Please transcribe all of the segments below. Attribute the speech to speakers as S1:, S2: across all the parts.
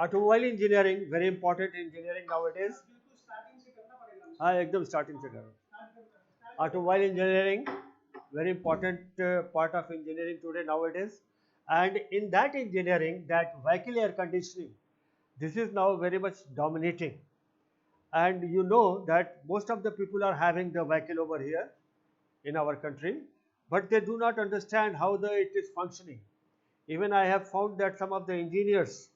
S1: Automobile engineering very important engineering nowadays. हाँ एकदम starting से करो. Automobile engineering very important part of engineering today nowadays, and in that engineering that vehicle air conditioning, this is now very much dominating. And you know that most of the people are having the vehicle over here in our country, but they do not understand how it is functioning. Even I have found that some of the engineers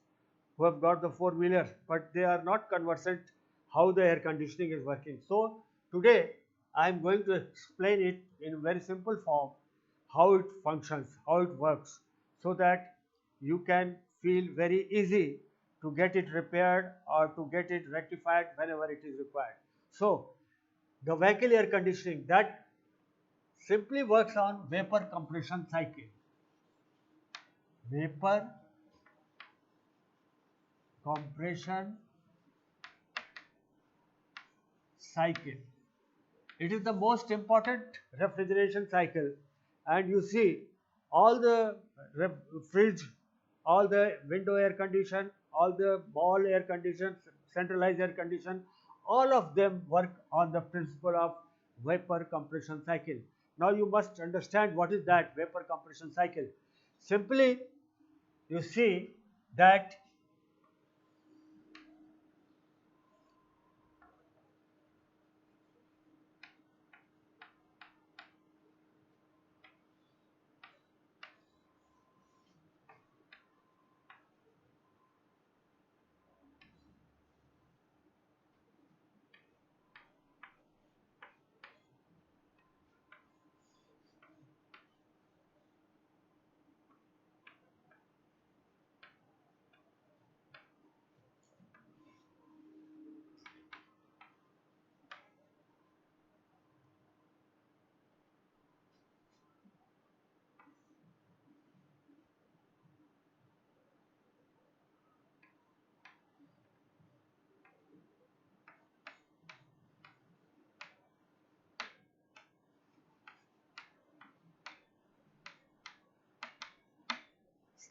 S1: who have got the four-wheeler, but they are not conversant how the air conditioning is working. So today I am going to explain it in very simple form, how it functions, how it works, so that you can feel very easy to get it repaired or to get it rectified whenever it is required. So the vehicle air conditioning that simply works on vapor compression cycle. Vapor compression cycle. It is the most important refrigeration cycle, and you see all the fridge, all the window air condition, all the ball air condition, centralized air condition, all of them work on the principle of vapor compression cycle. Now you must understand what is that vapor compression cycle. Simply, you see that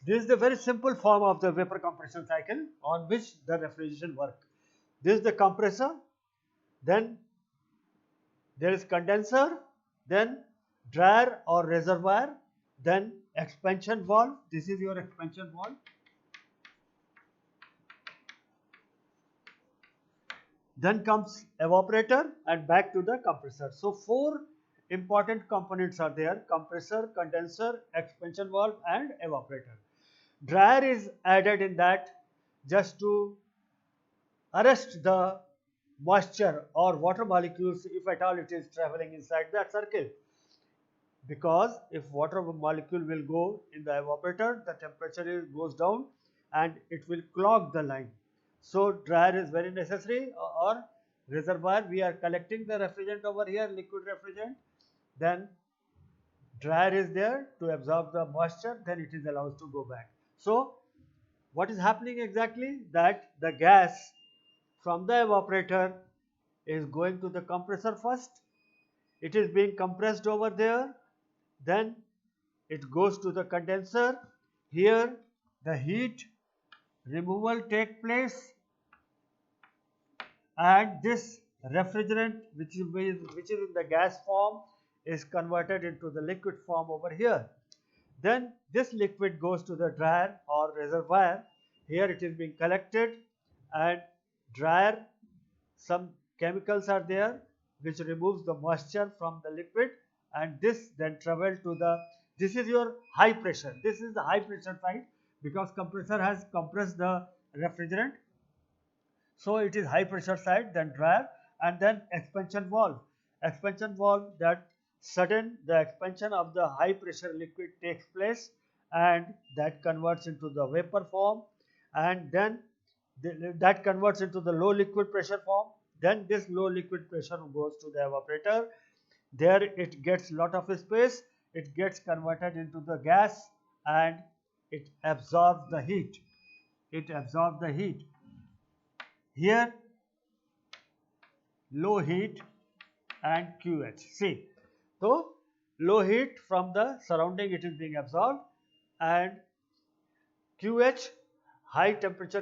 S1: this is the very simple form of the vapor compression cycle on which the refrigeration work. This is the compressor, then there is condenser, then dryer or reservoir, then expansion valve. This is your expansion valve. Then comes evaporator and back to the compressor. So four important components are there: compressor, condenser, expansion valve and evaporator. Dryer is added in that just to arrest the moisture or water molecules if at all it is traveling inside that circle, because if water molecule will go in the evaporator, the temperature goes down and it will clog the line. So dryer is very necessary, or reservoir. We are collecting the refrigerant over here, liquid refrigerant, then dryer is there to absorb the moisture, then it is allowed to go back. So what is happening exactly, that the gas from the evaporator is going to the compressor first, it is being compressed over there, then it goes to the condenser. Here the heat removal take place, and this refrigerant which is in the gas form is converted into the liquid form over here. Then this liquid goes to the dryer or reservoir. Here it is being collected, and dryer, some chemicals are there which removes the moisture from the liquid, and this then travel to the, this is your high pressure, this is the high pressure side, because compressor has compressed the refrigerant, so it is high pressure side, then dryer, and then expansion valve. Expansion valve, that sudden the expansion of the high pressure liquid takes place, and that converts into the vapor form, and then that converts into the low liquid pressure form. Then this low liquid pressure goes to the evaporator. There it gets lot of space, it gets converted into the gas, and it absorbs the heat. It absorbs the heat. Here low heat and QH. See, so low heat from the surrounding, it is being absorbed, and QH, high temperature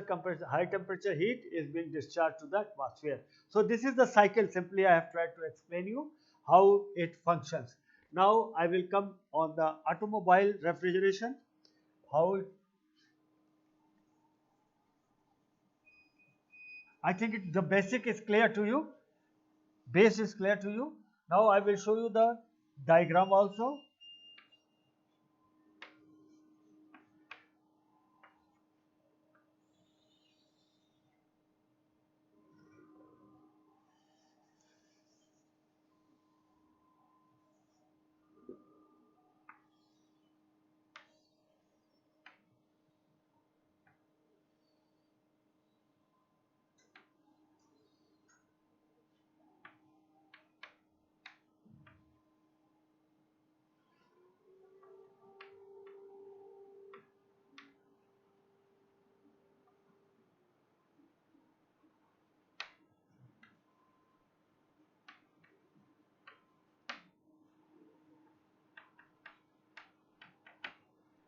S1: heat is being discharged to the atmosphere. So this is the cycle. Simply I have tried to explain you how it functions. Now I will come on the automobile refrigeration. How I think the basic is clear to you. Base is clear to you. Now I will show you the diagram also.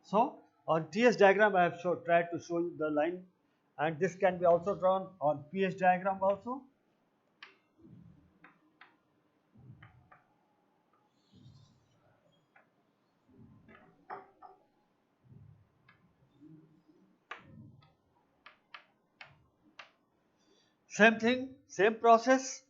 S1: So on TS diagram I have tried to show you the line, and this can be also drawn on PS diagram also. Same thing, same process.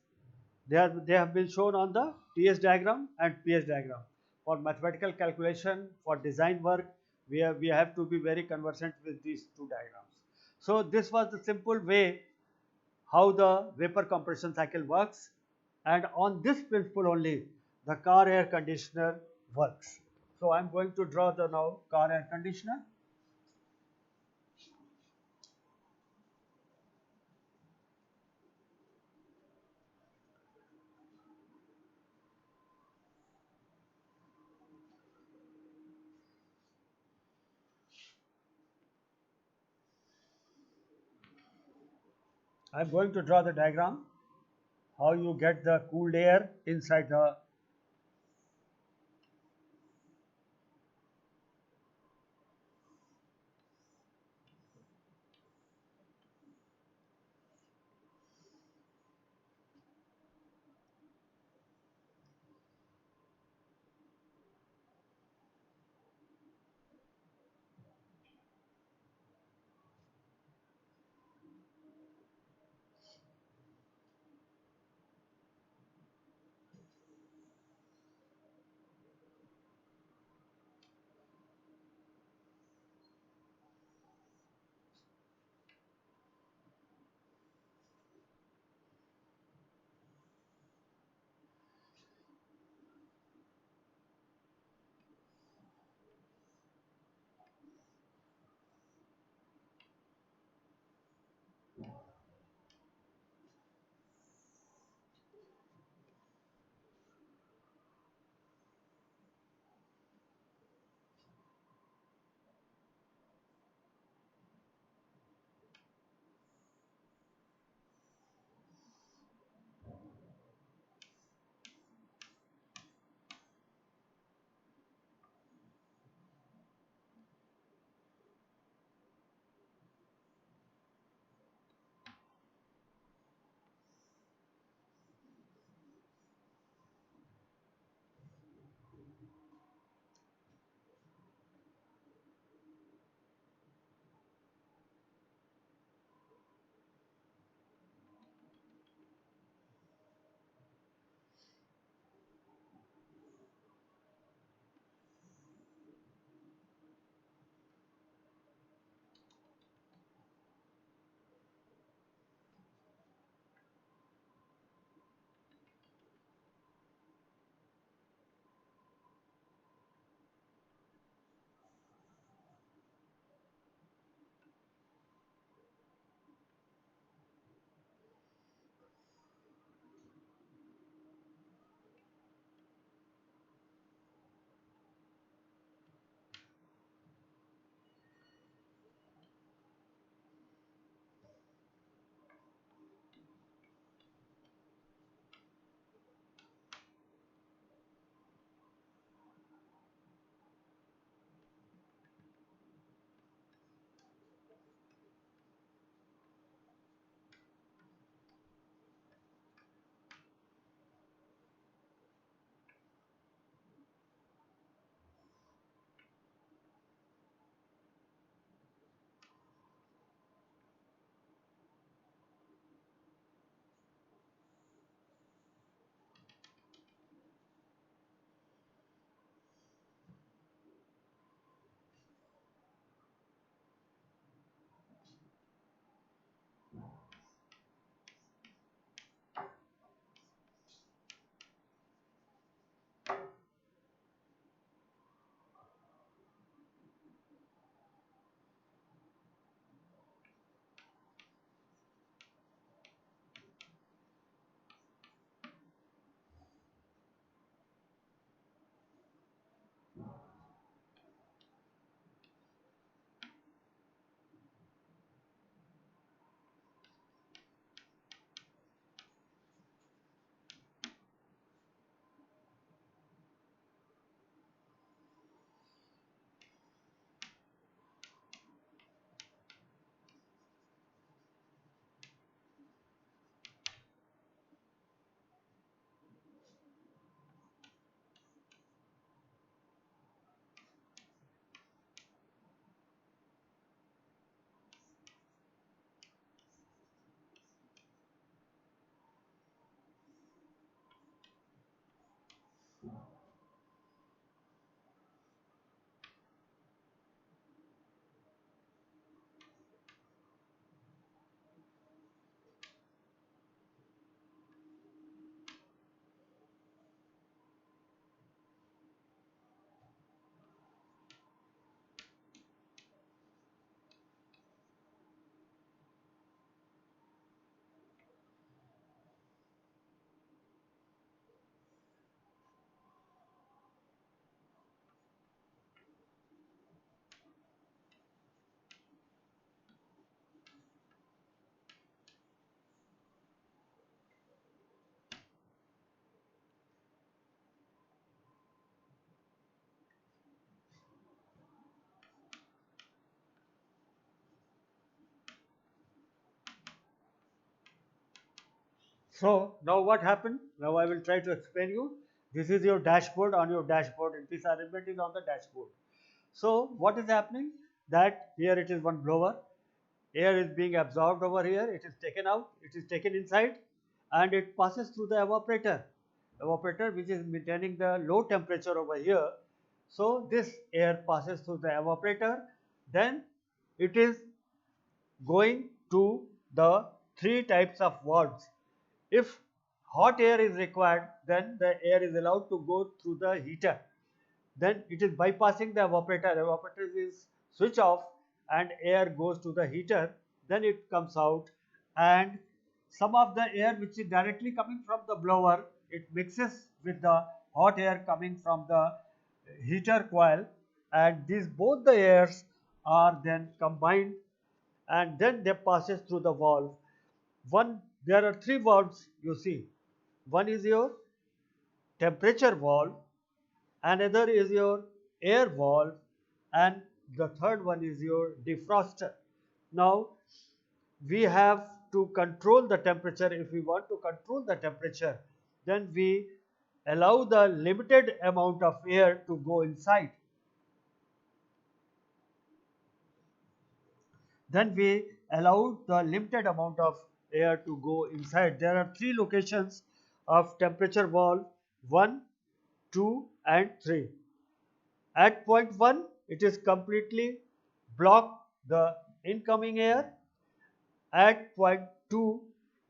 S1: They have been shown on the TS diagram and PS diagram. For mathematical calculation, for design work, we have to be very conversant with these two diagrams. So this was the simple way how the vapor compression cycle works, and on this principle only the car air conditioner works. So I am going to draw the now car air conditioner. I am going to draw the diagram how you get the cooled air inside the. So now what happened? Now I will try to explain you. This is your dashboard. On your dashboard, and this arrangement is on the dashboard. So what is happening? That here it is one blower. Air is being absorbed over here. It is taken out. It is taken inside, and it passes through the evaporator. Evaporator, which is maintaining the low temperature over here. So this air passes through the evaporator. Then it is going to the three types of valves. If hot air is required, then the air is allowed to go through the heater. Then it is bypassing the evaporator. Evaporator is switch off and air goes to the heater. Then it comes out, and some of the air which is directly coming from the blower, it mixes with the hot air coming from the heater coil, and these both the airs are then combined, and then they passes through the valve. One, there are three valves you see. One is your temperature valve, another is your air valve, and the third one is your defroster. Now we have to control the temperature. If we want to control the temperature, then we allow the limited amount of air to go inside. Then we allow the limited amount of air to go inside. There are three locations of temperature valve: 1, 2 and 3. At point 1, it is completely block the incoming air. At point 2,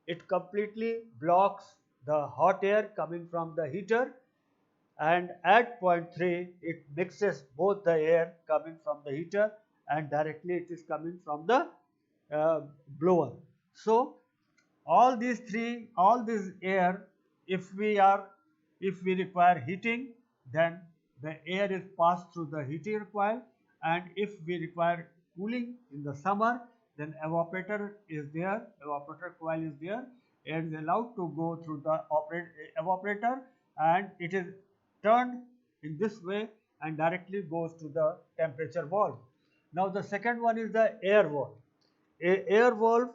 S1: it completely blocks the hot air coming from the heater, and at point 3, it mixes both the air coming from the heater and directly it is coming from the blower. So all this air, if we require heating, then the air is passed through the heating coil, and if we require cooling in the summer, then evaporator is there, evaporator coil is there. Air is allowed to go through the evaporator, and it is turned in this way and directly goes to the temperature valve. Now the second one is the air valve. Air valve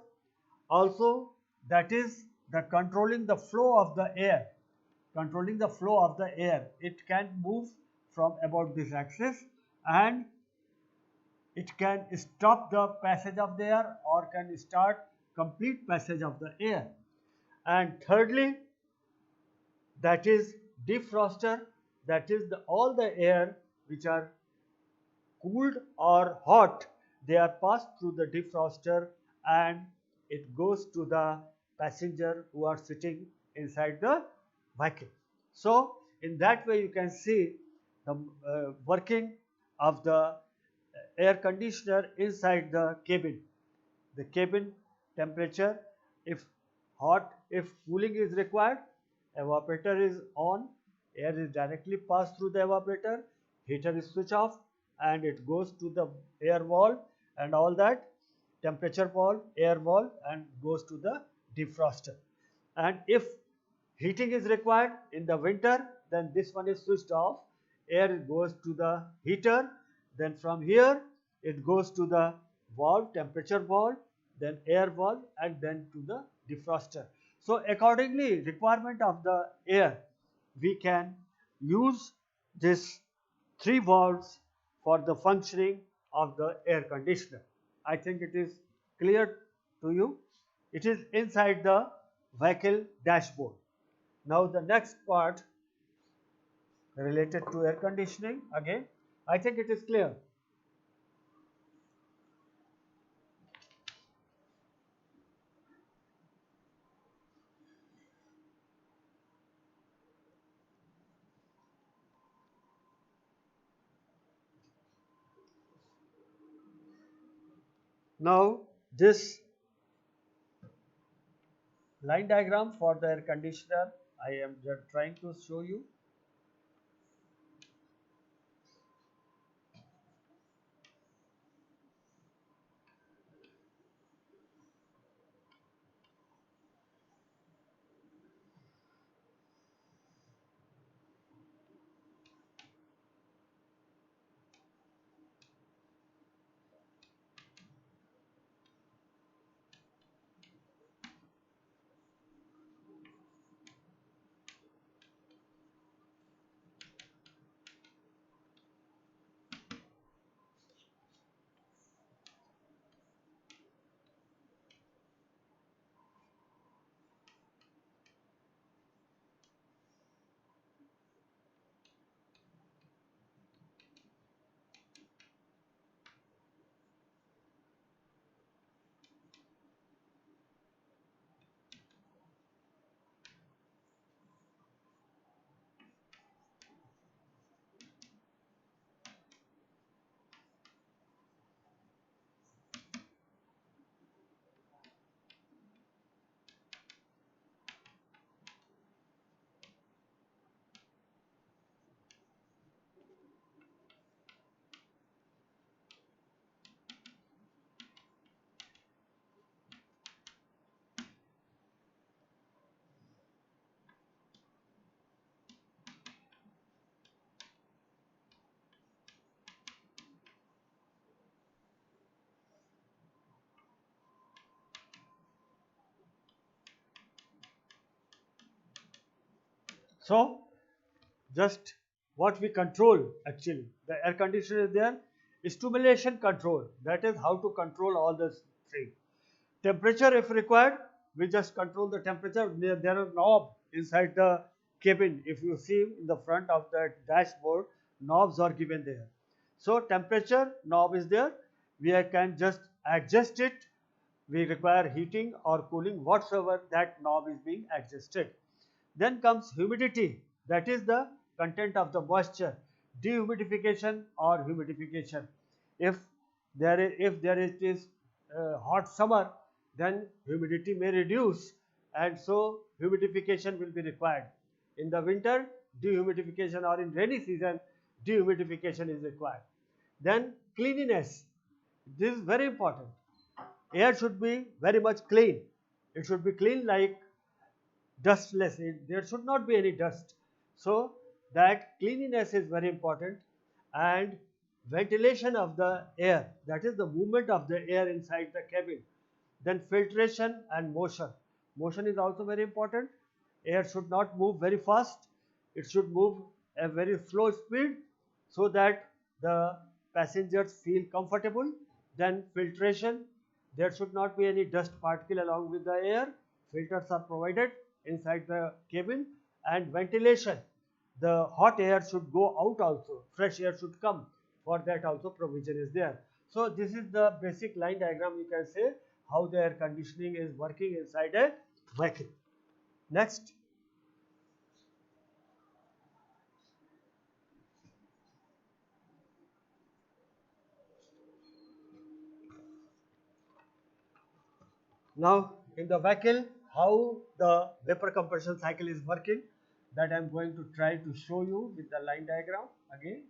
S1: also, that is the controlling the flow of the air. Controlling the flow of the air. It can move from about this axis, and it can stop the passage of the air or can start complete passage of the air. And thirdly, that is defroster, that is all the air which are cooled or hot, they are passed through the defroster and it goes to the passenger who are sitting inside the vehicle. So in that way you can see the working of the air conditioner inside the cabin. The cabin temperature, if hot, if cooling is required, evaporator is on, air is directly passed through the evaporator, heater is switched off, and it goes to the air valve and all that, temperature valve, air valve, and goes to the defroster. And if heating is required in the winter, then this one is switched off, air goes to the heater, then from here it goes to the valve, temperature valve, then air valve, and then to the defroster. So accordingly, requirement of the air, we can use this three valves for the functioning of the air conditioner. I think it is clear to you. It is inside the vehicle dashboard. Now the next part related to air conditioning, again I think it is clear. Now this line diagram for the air conditioner I am just trying to show you. So just what we control, actually the air conditioner is there, stimulation control, that is how to control all these three. Temperature if required, we just control the temperature. There are knob inside the cabin. If you see in the front of the dashboard, knobs are given there. So temperature knob is there. We can just adjust it. We require heating or cooling, whatsoever that knob is being adjusted. Then comes humidity, that is the content of the moisture, dehumidification or humidification. If there is hot summer, then humidity may reduce, and so humidification will be required. In the winter, dehumidification, or in rainy season, dehumidification is required. Then cleanliness, this is very important. Air should be very much clean. It should be clean like dustless. There should not be any dust. So that cleanliness is very important, and ventilation of the air, that is the movement of the air inside the cabin. Then filtration and motion. Motion is also very important. Air should not move very fast. It should move a very slow speed so that the passengers feel comfortable. Then filtration. There should not be any dust particle along with the air. Filters are provided inside the cabin. And ventilation. The hot air should go out also. Fresh air should come. For that also provision is there. So this is the basic line diagram, you can say, how the air conditioning is working inside a vehicle. Next. Now in the vehicle, how the vapor compression cycle is working, that I am going to try to show you with the line diagram again.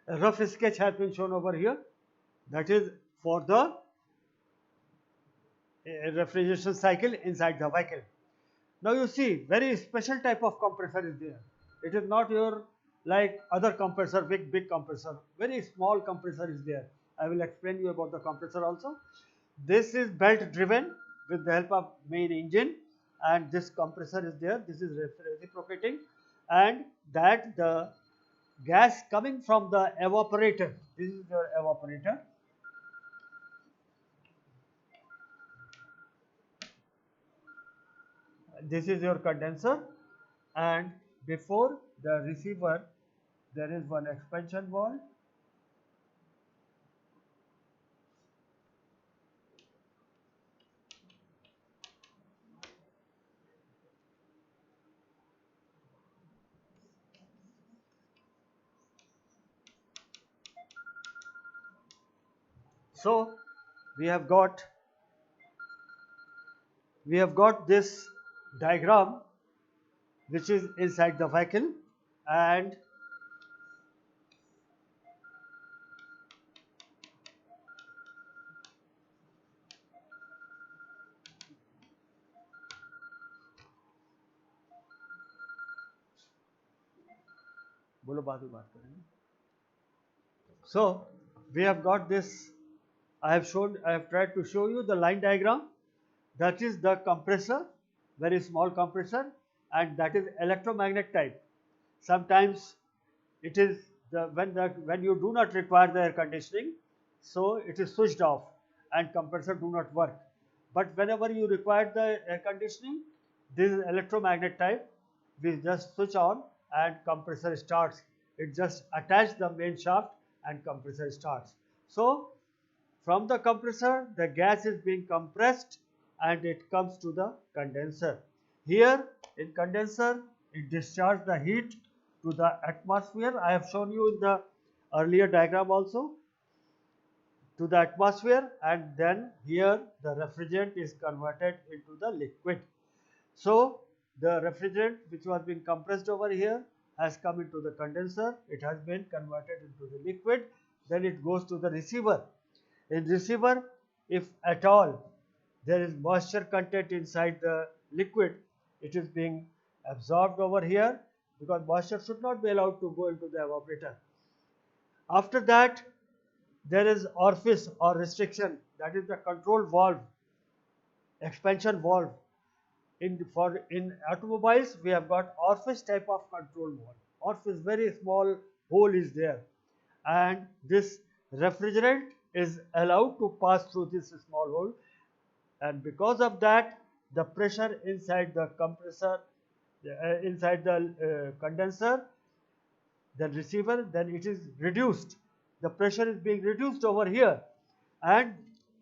S1: A rough sketch has been shown over here. That is for the refrigeration cycle inside the vehicle. Now you see, very special type of compressor is there. It is not your like other compressor, big compressor. Very small compressor is there. I will explain you about the compressor also. This is belt driven with the help of main engine, and this compressor is there. This is reciprocating, and that the gas coming from the evaporator. This is your evaporator. This is your condenser, and before the receiver there is one expansion valve. So we have got this diagram which is inside the vehicle, and बोलो बाद में बात करेंगे. So we have got this. I have tried to show you the line diagram. That is the compressor, very small compressor, and that is electromagnet type. Sometimes it is when you do not require the air conditioning, so it is switched off and compressor do not work. But whenever you require the air conditioning, this is electromagnet type. We just switch on and compressor starts. It just attach the main shaft and compressor starts. So from the compressor, the gas is being compressed and it comes to the condenser. Here in condenser, it discharges the heat to the atmosphere. I have shown you in the earlier diagram also, to the atmosphere, and then here the refrigerant is converted into the liquid. So the refrigerant which was being compressed over here has come into the condenser. It has been converted into the liquid. Then it goes to the receiver. In receiver, if at all there is moisture content inside the liquid, it is being absorbed over here, because moisture should not be allowed to go into the evaporator. After that, there is orifice or restriction, that is the control valve, expansion valve. In automobiles, we have got orifice type of control valve. Orifice, very small hole is there, and this refrigerant is allowed to pass through this small hole, and because of that, the pressure inside the compressor, inside the condenser, the receiver, then it is reduced. The pressure is being reduced over here, and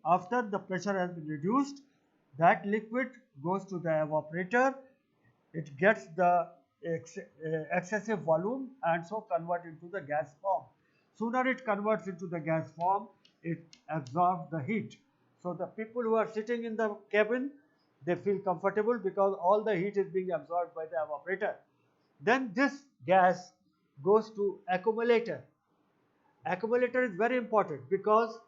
S1: after the pressure has been reduced, that liquid goes to the evaporator. It gets the excessive volume and so convert into the gas form. Sooner it converts into the gas form, it absorbs the heat. So the people who are sitting in the cabin, they feel comfortable because all the heat is being absorbed by the evaporator. Then this gas goes to accumulator. Accumulator is very important because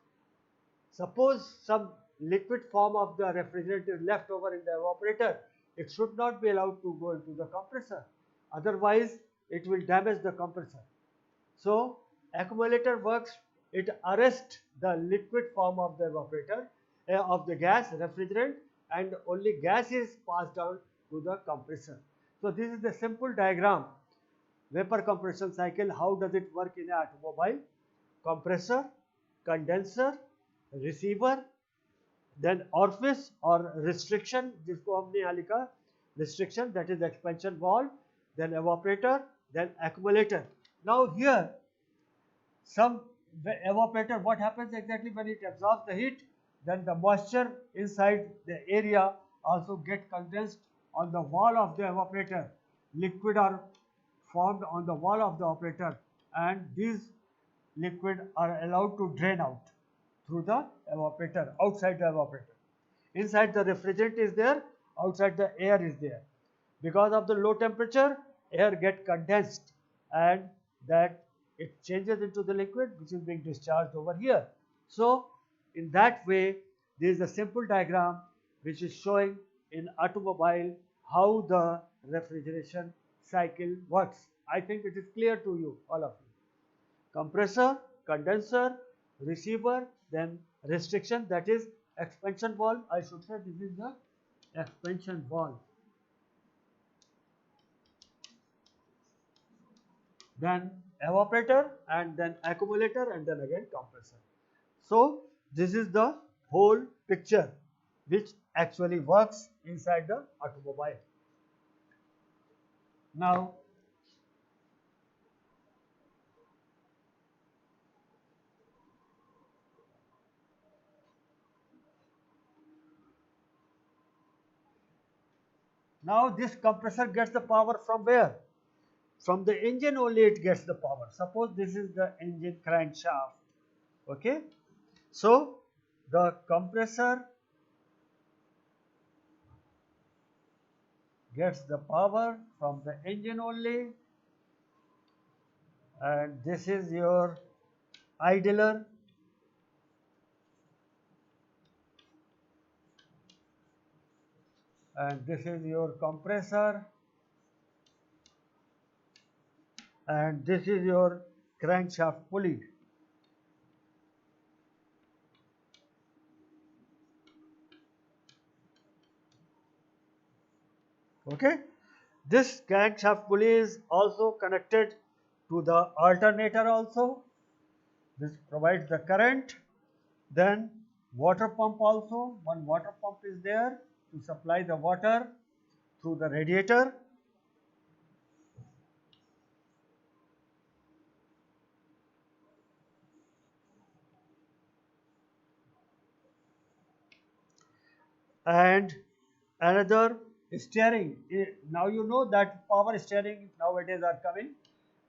S1: suppose some liquid form of the refrigerant is left over in the evaporator, it should not be allowed to go into the compressor. Otherwise, it will damage the compressor. So, accumulator works, it arrests the liquid form of the evaporator, of the gas, refrigerant, and only gas is passed down to the compressor. So, this is the simple diagram. Vapor compression cycle, how does it work in an automobile? Compressor, condenser, receiver, then orifice or restriction, जिसको हमने यहाँ लिखा restriction, that is expansion valve, then evaporator, then accumulator. Now here, some evaporator, what happens exactly when it absorbs the heat? Then the moisture inside the area also get condensed on the wall of the evaporator. Liquid are formed on the wall of the evaporator, and these liquid are allowed to drain out through the evaporator, outside the evaporator. Inside the refrigerant is there, outside the air is there. Because of the low temperature, air get condensed and that it changes into the liquid which is being discharged over here. So in that way, there is a simple diagram which is showing in automobile how the refrigeration cycle works. I think it is clear to you, all of you. Compressor, condenser, receiver, then restriction, that is expansion valve. I should say this is the expansion valve. Then evaporator, and then accumulator, and then again compressor. So this is the whole picture which actually works inside the automobile. Now this compressor gets the power from where? From the engine only it gets the power. Suppose this is the engine crankshaft. Okay. So the compressor gets the power from the engine only, and this is your idler, and this is your compressor, and this is your crankshaft pulley. Okay. This crankshaft pulley is also connected to the alternator also. This provides the current. Then water pump also. One water pump is there to supply the water through the radiator. And another steering. Now you know that power steering nowadays are coming.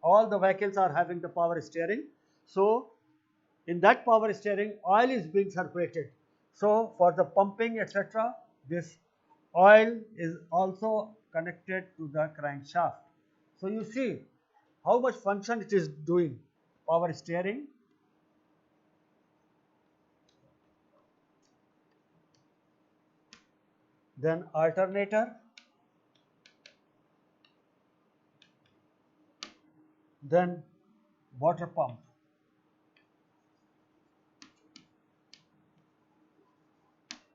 S1: All the vehicles are having the power steering. So in that power steering, oil is being circulated. So for the pumping, etc., this oil is also connected to the crankshaft. So you see how much function it is doing. Power steering, then alternator, then water pump.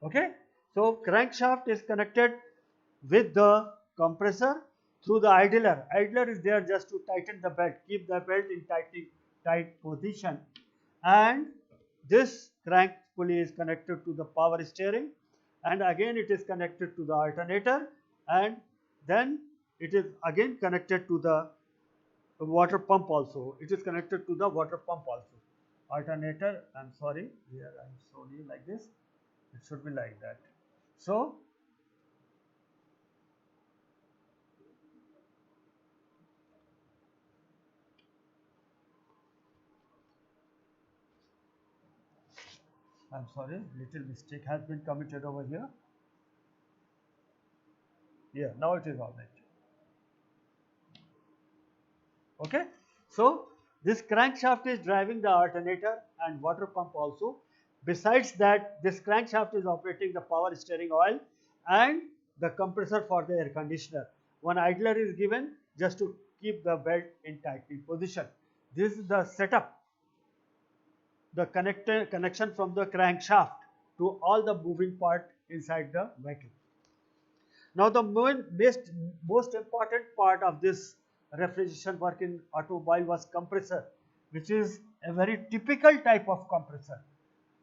S1: Okay. So crankshaft is connected with the compressor through the idler. Idler is there just to tighten the belt, keep the belt in tight position. And this crank pulley is connected to the power steering, and again it is connected to the alternator, and then it is again connected to the water pump also. It is connected to the water pump also. Alternator, I'm sorry, here I'm showing like this. It should be like that. So I'm sorry, little mistake has been committed over here. Yeah, now it is all right. Okay. So this crankshaft is driving the alternator and water pump also. Besides that, this crankshaft is operating the power steering oil and the compressor for the air conditioner. One idler is given just to keep the belt in tightening position. This is the setup, the connection from the crankshaft to all the moving part inside the vehicle. Now the most important part of this refrigeration work in automobile was compressor, which is a very typical type of compressor.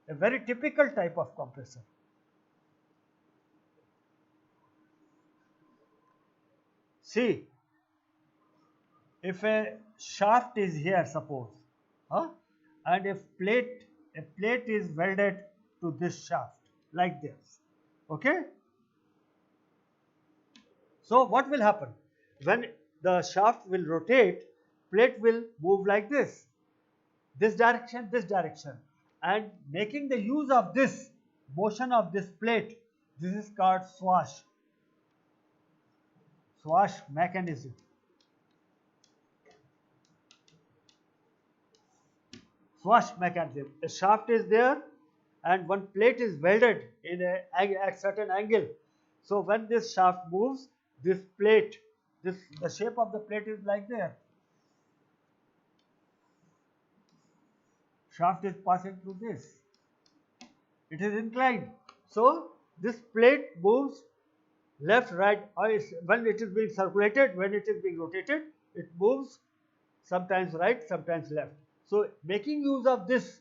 S1: A very typical type of compressor. See, if a shaft is here, suppose, huh, and if a plate is welded to this shaft like this, okay. So what will happen? When the shaft will rotate, plate will move like this direction, and making the use of this motion of this plate, this is called swash mechanism. swash mechanism. A shaft is there and one plate is welded in at certain angle. So when this shaft moves, this plate, the shape of the plate is like there. Shaft is passing through this. It is inclined. So this plate moves left, right, or when it is being circulated, when it is being rotated, it moves sometimes right, sometimes left. So making use of this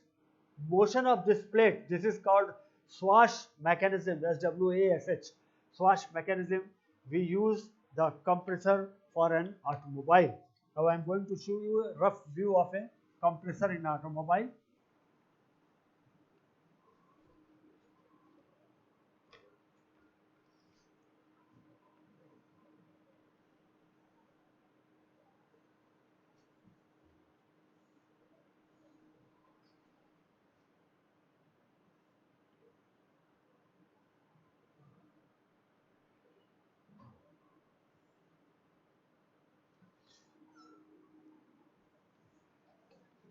S1: motion of this plate, this is called swash mechanism, SWASH, swash mechanism. We use the compressor for an automobile. Now I am going to show you a rough view of a compressor in automobile.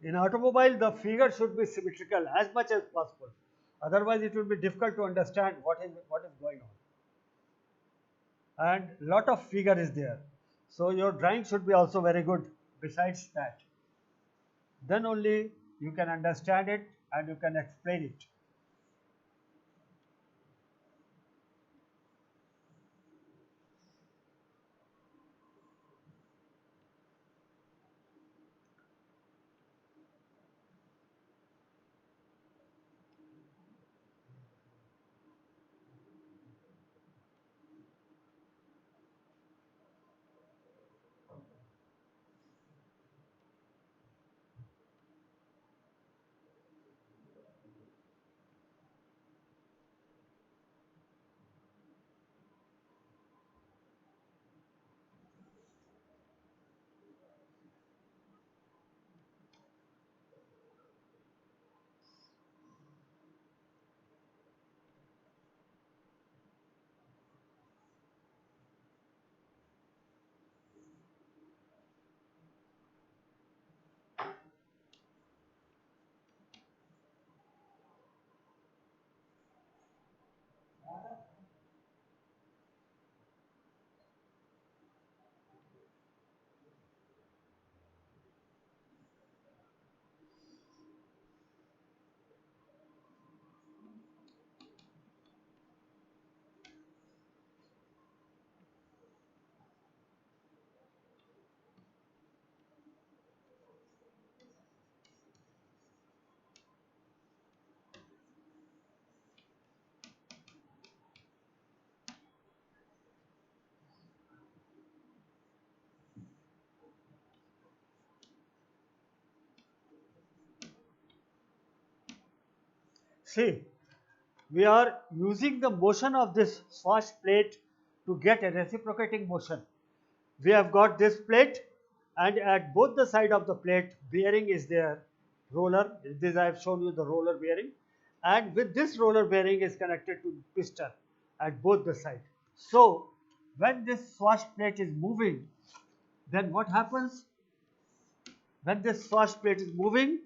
S1: In automobile, the figure should be symmetrical as much as possible. Otherwise, it will be difficult to understand what is going on. And lot of figure is there. So your drawing should be also very good. Besides that, then only you can understand it and you can explain it. See, we are using the motion of this swash plate to get a reciprocating motion. We have got this plate and at both the side of the plate bearing is there, roller. This I have shown you the roller bearing, and with this roller bearing is connected to piston at both the side. So when this swash plate is moving, then what happens? When this swash plate is moving,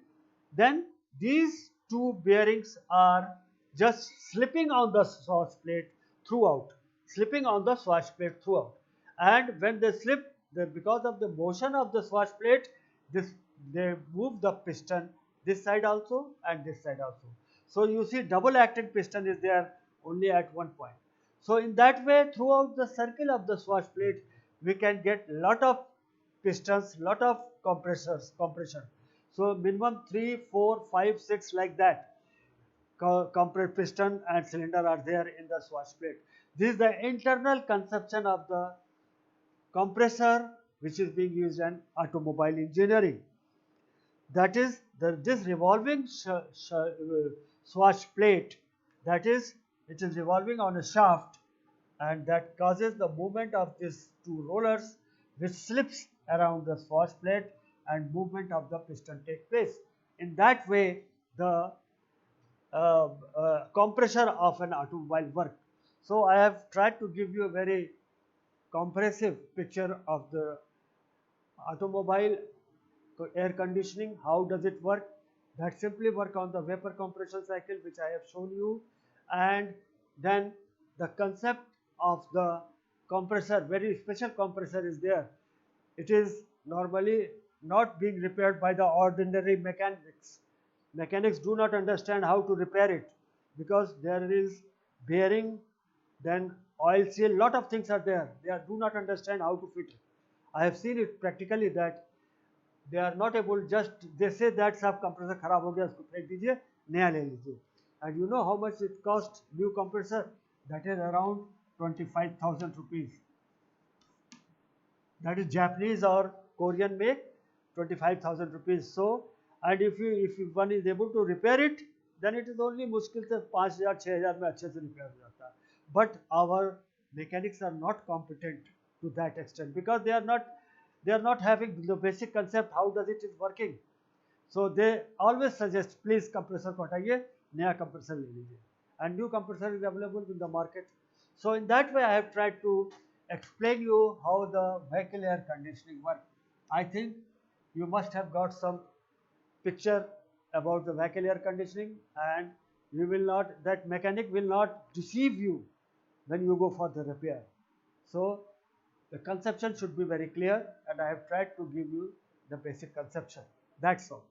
S1: then these two bearings are just slipping on the swash plate throughout, slipping on the swash plate throughout. And when they slip, because of the motion of the swash plate, this they move the piston this side also and this side also. So you see double acting piston is there only at one point. So in that way, throughout the circle of the swash plate, we can get lot of pistons, lot of compression. So minimum 3, 4, 5, 6 like that. Compressed piston and cylinder are there in the swash plate. This is the internal conception of the compressor which is being used in automobile engineering. That is this revolving swash plate, that is, it is revolving on a shaft and that causes the movement of these two rollers which slips around the swash plate and movement of the piston take place. In that way, the compressor of an automobile work. So I have tried to give you a very comprehensive picture of the automobile air conditioning, how does it work, that simply work on the vapor compression cycle which I have shown you, and then the concept of the compressor, very special compressor is there. It is normally not being repaired by the ordinary mechanics. Mechanics do not understand how to repair it because there is bearing, then oil seal, lot of things are there. They do not understand how to fit it. I have seen it practically that they are not able, just they say that सब compressor खराब हो गया उसको फेंक दीजिए नया ले लीजिए, and you know how much it cost new compressor? That is around 25,000 rupees. That is Japanese or Korean make, 25,000 rupees. So, and if one is able to repair it, then it is only मुश्किल से 5,000 6,000 में अच्छे से repair हो जाता है. But our mechanics are not competent to that extent because they are not having the basic concept how does it is working. So they always suggest please compressor को हटाइए नया compressor ले लीजिए, and new compressor is available in the market. So in that way I have tried to explain you how the vehicle air conditioning works. I think you must have got some picture about the vehicle air conditioning, and you will not, that mechanic will not deceive you when you go for the repair. So the conception should be very clear, and I have tried to give you the basic conception. That's all.